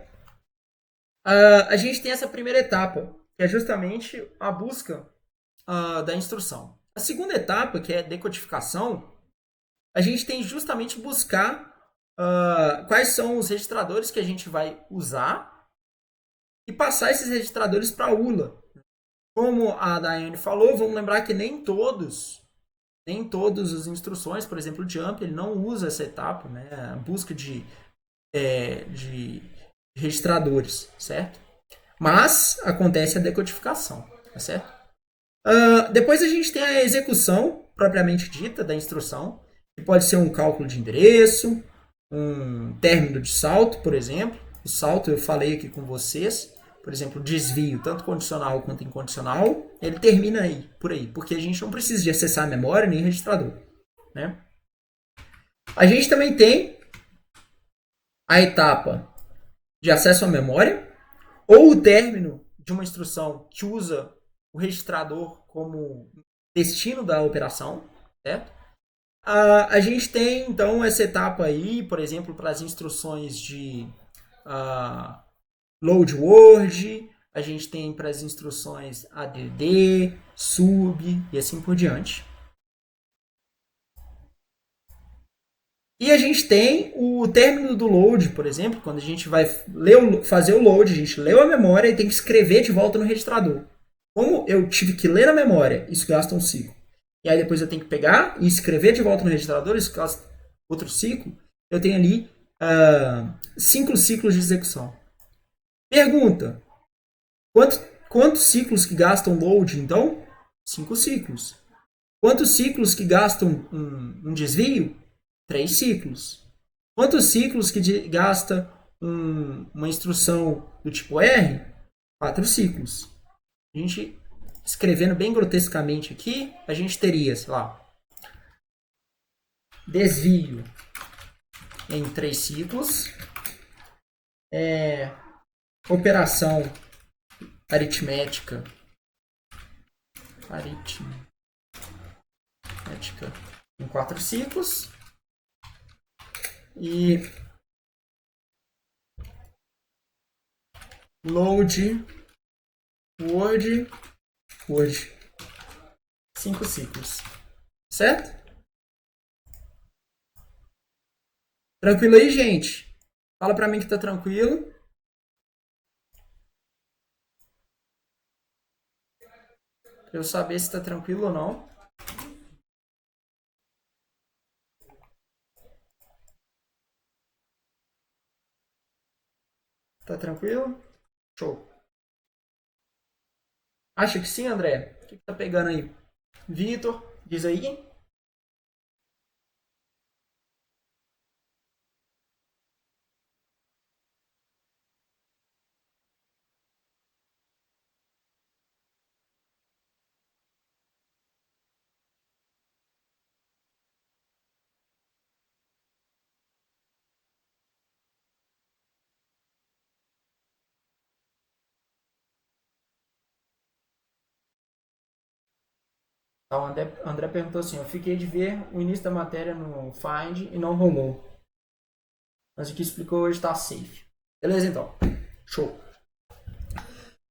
a gente tem essa primeira etapa, que é justamente a busca da instrução. A segunda etapa, que é decodificação, a gente tem justamente buscar quais são os registradores que a gente vai usar e passar esses registradores para a ULA. Como a Daiane falou, vamos lembrar que nem todas as instruções, por exemplo, o jump, ele não usa essa etapa, né? A busca de registradores, certo? Mas acontece a decodificação, tá certo? Depois a gente tem a execução propriamente dita da instrução, que pode ser um cálculo de endereço, um término de salto, por exemplo. O salto eu falei aqui com vocês, por exemplo, desvio, tanto condicional quanto incondicional, ele termina aí, por aí, porque a gente não precisa de acessar a memória nem registrador, né? A gente também tem a etapa de acesso à memória, ou o término de uma instrução que usa o registrador como destino da operação, certo? A gente tem, então, essa etapa aí, por exemplo, para as instruções de load word, a gente tem para as instruções add, sub e assim por diante. E a gente tem o término do load, por exemplo, quando a gente vai fazer o load, a gente leu a memória e tem que escrever de volta no registrador. Como eu tive que ler na memória, isso gasta um ciclo. E aí depois eu tenho que pegar e escrever de volta no registrador, isso gasta outro ciclo. Eu tenho ali 5 ciclos de execução. Pergunta: quantos ciclos que gastam load, então? 5 ciclos. Quantos ciclos que gastam um desvio? 3 ciclos. Quantos ciclos que gasta uma instrução do tipo R? 4 ciclos. A gente, escrevendo bem grotescamente aqui, a gente teria, sei lá, desvio em 3 ciclos, operação aritmética em 4 ciclos e load word 5 ciclos, certo? Tranquilo aí, gente? Fala pra mim que tá tranquilo. Pra eu saber se tá tranquilo ou não. Tá tranquilo? Show. Acha que sim, André? O que tá pegando aí? Vitor, diz aí. O André perguntou assim: eu fiquei de ver o início da matéria no Find e não rolou. Mas o que explicou hoje está safe. Beleza, então. Show.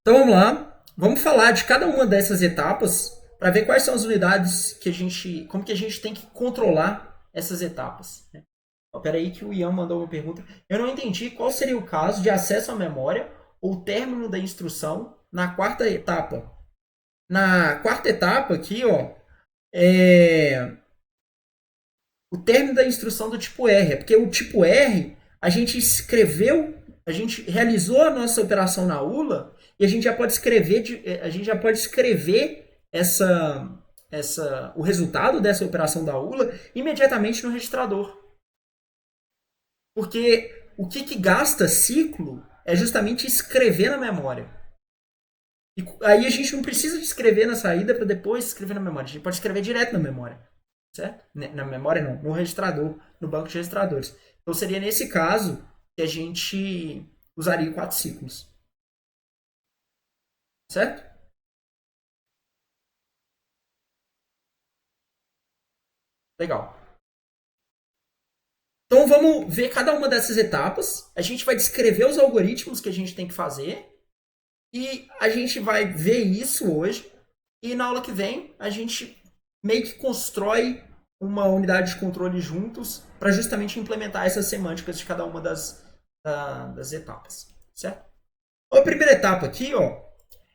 Então vamos lá. Vamos falar de cada uma dessas etapas para ver quais são as unidades que a gente. Como que a gente tem que controlar essas etapas. Né? Espera aí que o Ian mandou uma pergunta. Eu não entendi qual seria o caso de acesso à memória ou término da instrução na quarta etapa. Na quarta etapa aqui, ó, o término da instrução do tipo R. É porque o tipo R, a gente escreveu, a gente realizou a nossa operação na ULA e a gente já pode escrever o resultado dessa operação da ULA imediatamente no registrador. Porque o que gasta ciclo é justamente escrever na memória. E aí a gente não precisa de escrever na saída para depois escrever na memória. A gente pode escrever direto na memória. Certo? Na memória não, no registrador, no banco de registradores. Então seria nesse caso que a gente usaria 4 ciclos. Certo? Legal. Então vamos ver cada uma dessas etapas. A gente vai descrever os algoritmos que a gente tem que fazer. E a gente vai ver isso hoje. E na aula que vem, a gente meio que constrói uma unidade de controle juntos para justamente implementar essas semânticas de cada uma das etapas. Certo? A primeira etapa aqui, ó,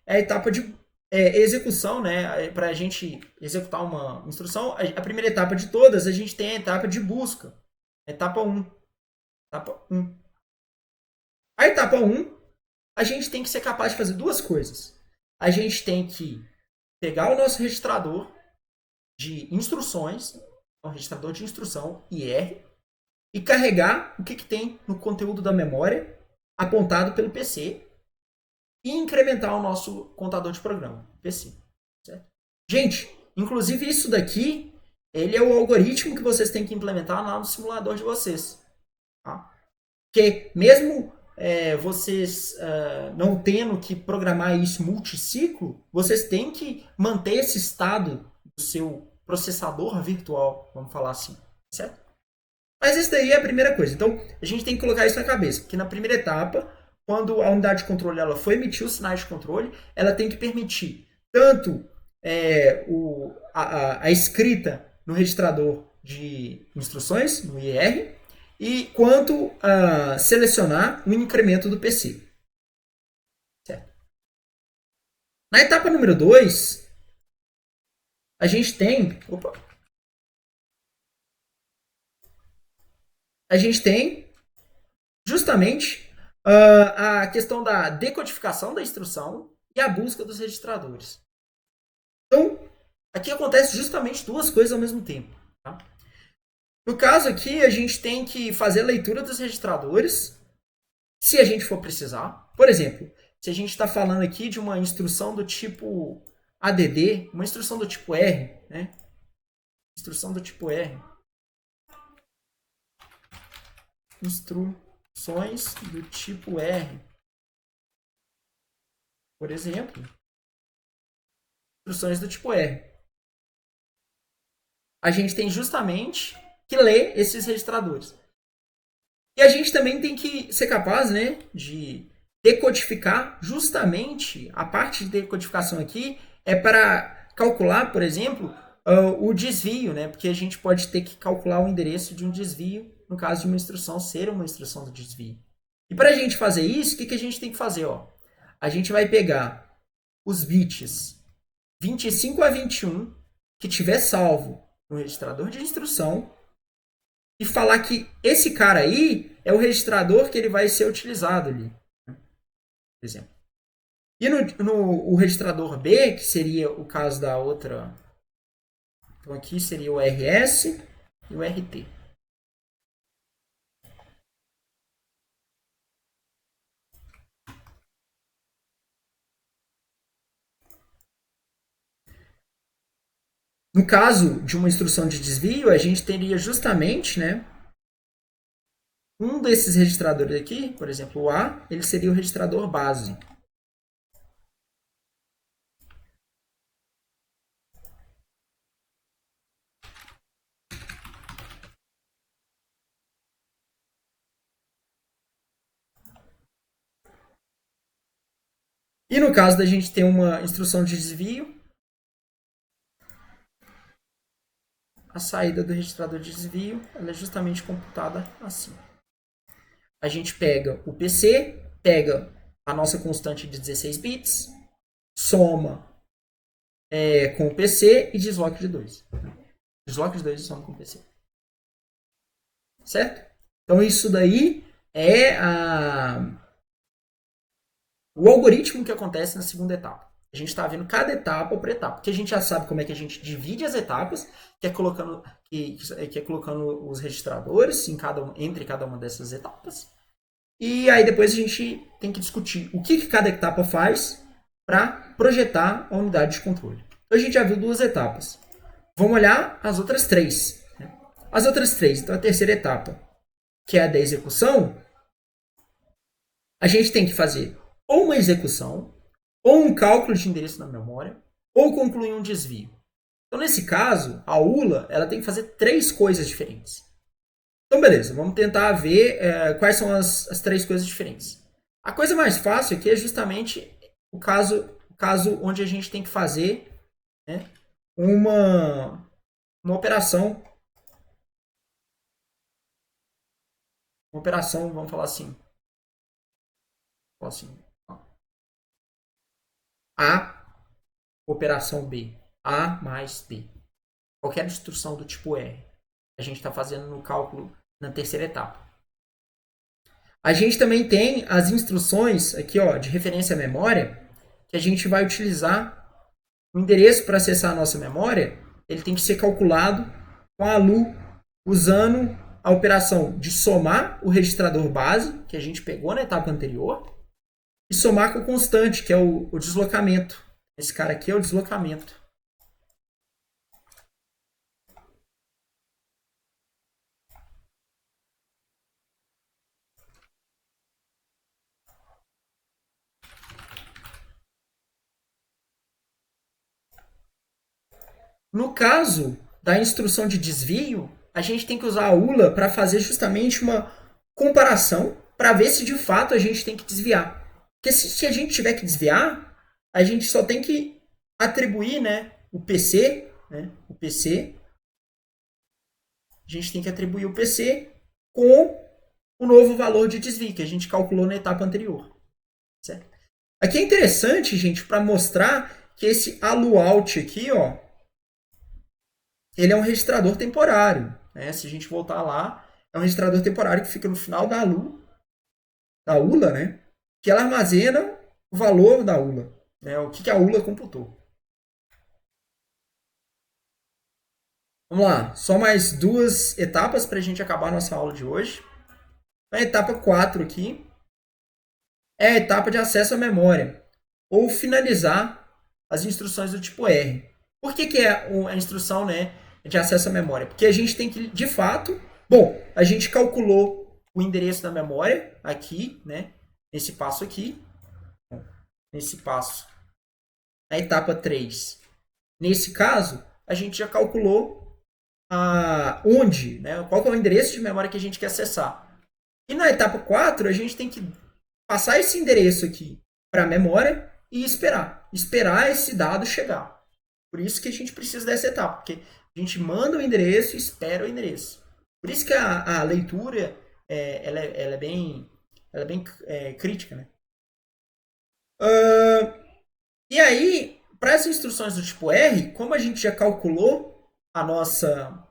é a etapa de execução, né? Para a gente executar uma instrução, a primeira etapa de todas, a gente tem a etapa de busca. Etapa 1. Etapa 1. A etapa 1, a gente tem que ser capaz de fazer duas coisas. A gente tem que pegar o nosso registrador de instruções, um registrador de instrução, IR, e carregar o que tem no conteúdo da memória apontado pelo PC e incrementar o nosso contador de programa, PC. Certo? Gente, inclusive isso daqui, ele é o algoritmo que vocês têm que implementar lá no simulador de vocês. Tá? Porque mesmo vocês não tendo que programar isso multiciclo, vocês têm que manter esse estado do seu processador virtual, vamos falar assim, certo? Mas isso daí é a primeira coisa. Então, a gente tem que colocar isso na cabeça, que na primeira etapa, quando a unidade de controle ela for emitir os sinais de controle, ela tem que permitir tanto a escrita no registrador de instruções, no IR, e quanto a selecionar o incremento do PC. Certo. Na etapa número 2, a gente tem... A gente tem justamente a questão da decodificação da instrução e a busca dos registradores. Então, aqui acontece justamente duas coisas ao mesmo tempo. Tá? No caso aqui, a gente tem que fazer a leitura dos registradores, se a gente for precisar. Por exemplo, se a gente está falando aqui de uma instrução do tipo ADD, uma instrução do tipo R, né? Instrução do tipo R. Instruções do tipo R. Por exemplo, instruções do tipo R. A gente tem justamente que ler esses registradores. E a gente também tem que ser capaz, né, de decodificar justamente a parte de decodificação aqui é para calcular, por exemplo, o desvio, né? Porque a gente pode ter que calcular o endereço de um desvio no caso de uma instrução ser uma instrução do desvio. E para a gente fazer isso, o que a gente tem que fazer? Ó? A gente vai pegar os bits 25 a 21 que tiver salvo no registrador de instrução e falar que esse cara aí é o registrador que ele vai ser utilizado ali. Por exemplo. E o registrador B, que seria o caso da outra... Então aqui seria o RS e o RT. No caso de uma instrução de desvio, a gente teria justamente, né, um desses registradores aqui, por exemplo, o A, ele seria o registrador base. E no caso da gente ter uma instrução de desvio, a saída do registrador de desvio ela é justamente computada assim. A gente pega o PC, pega a nossa constante de 16 bits, soma com o PC e desloca de 2. Desloca de 2 e soma com o PC. Certo? Então isso daí é o algoritmo que acontece na segunda etapa. A gente está vendo cada etapa por etapa, porque a gente já sabe como é que a gente divide as etapas, que é colocando os registradores entre cada uma dessas etapas. E aí depois a gente tem que discutir o que cada etapa faz para projetar a unidade de controle. Então a gente já viu duas etapas. Vamos olhar as outras três. As outras três, então a terceira etapa, que é a da execução, a gente tem que fazer ou uma execução, ou um cálculo de endereço na memória, ou concluir um desvio. Então, nesse caso, a ULA ela tem que fazer três coisas diferentes. Então, beleza, vamos tentar ver quais são as três coisas diferentes. A coisa mais fácil aqui é justamente o caso onde a gente tem que fazer, né, uma operação. Uma operação, vamos falar assim. A operação B. A mais B. Qualquer instrução do tipo R. A gente está fazendo no cálculo na terceira etapa. A gente também tem as instruções aqui, ó, de referência à memória, que a gente vai utilizar. O endereço para acessar a nossa memória, ele tem que ser calculado com a LU, usando a operação de somar o registrador base, que a gente pegou na etapa anterior, e somar com o constante, que é o deslocamento. Esse cara aqui é o deslocamento. No caso da instrução de desvio, a gente tem que usar a ULA para fazer justamente uma comparação para ver se de fato a gente tem que desviar. Porque se a gente tiver que desviar, a gente só tem que atribuir, né, o PC. A gente tem que atribuir o PC com o novo valor de desvio que a gente calculou na etapa anterior. Certo? Aqui é interessante, gente, para mostrar que esse ALUOUT aqui, ó, ele é um registrador temporário. Né? Se a gente voltar lá, é um registrador temporário que fica no final da ULA, né? Que ela armazena o valor da ULA. Né? O que a ULA computou. Vamos lá, só mais duas etapas para a gente acabar a nossa aula de hoje. A etapa 4 aqui é a etapa de acesso à memória, ou finalizar as instruções do tipo R. Por que é a instrução, né, de acesso à memória? Porque a gente tem que, de fato, a gente calculou o endereço da memória aqui, né, nesse passo aqui, nesse passo, na etapa 3. Nesse caso, a gente já calculou onde, né, qual que é o endereço de memória que a gente quer acessar. E na etapa 4, a gente tem que passar esse endereço aqui para a memória e esperar esse dado chegar. Por isso que a gente precisa dessa etapa, porque a gente manda o endereço e espera o endereço. Por isso que a leitura ela é bem crítica. Né? E aí, para as instruções do tipo R, como a gente já calculou a nossa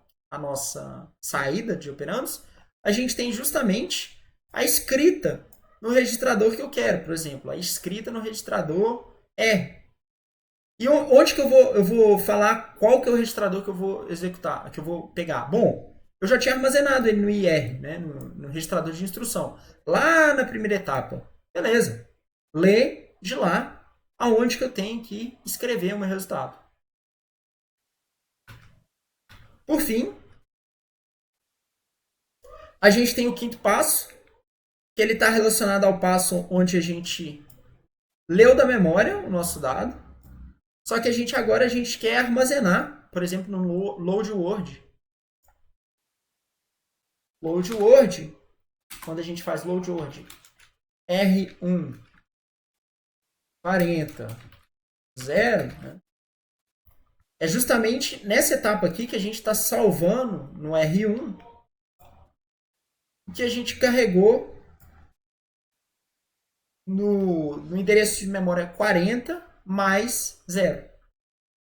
saída de operandos, a gente tem justamente a escrita no registrador que eu quero. Por exemplo, a escrita no registrador R. E onde que eu vou falar qual que é o registrador que eu vou executar, que eu vou pegar? Bom, eu já tinha armazenado ele no IR, né, no registrador de instrução, lá na primeira etapa. Beleza. Lê de lá aonde que eu tenho que escrever o meu resultado. Por fim, a gente tem o quinto passo, que ele está relacionado ao passo onde a gente leu da memória o nosso dado, só que agora a gente quer armazenar, por exemplo, no load word. Load word, quando a gente faz load word R1 40 0, né? É justamente nessa etapa aqui que a gente está salvando no R1 que a gente carregou no endereço de memória 40 mais 0.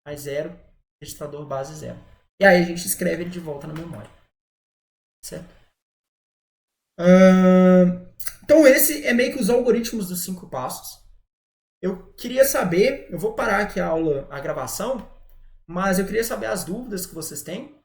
Mais 0, registrador base 0. E aí a gente escreve ele de volta na memória. Certo? Então esse é meio que os algoritmos dos 5 passos. Eu queria saber, eu vou parar aqui a gravação, mas eu queria saber as dúvidas que vocês têm.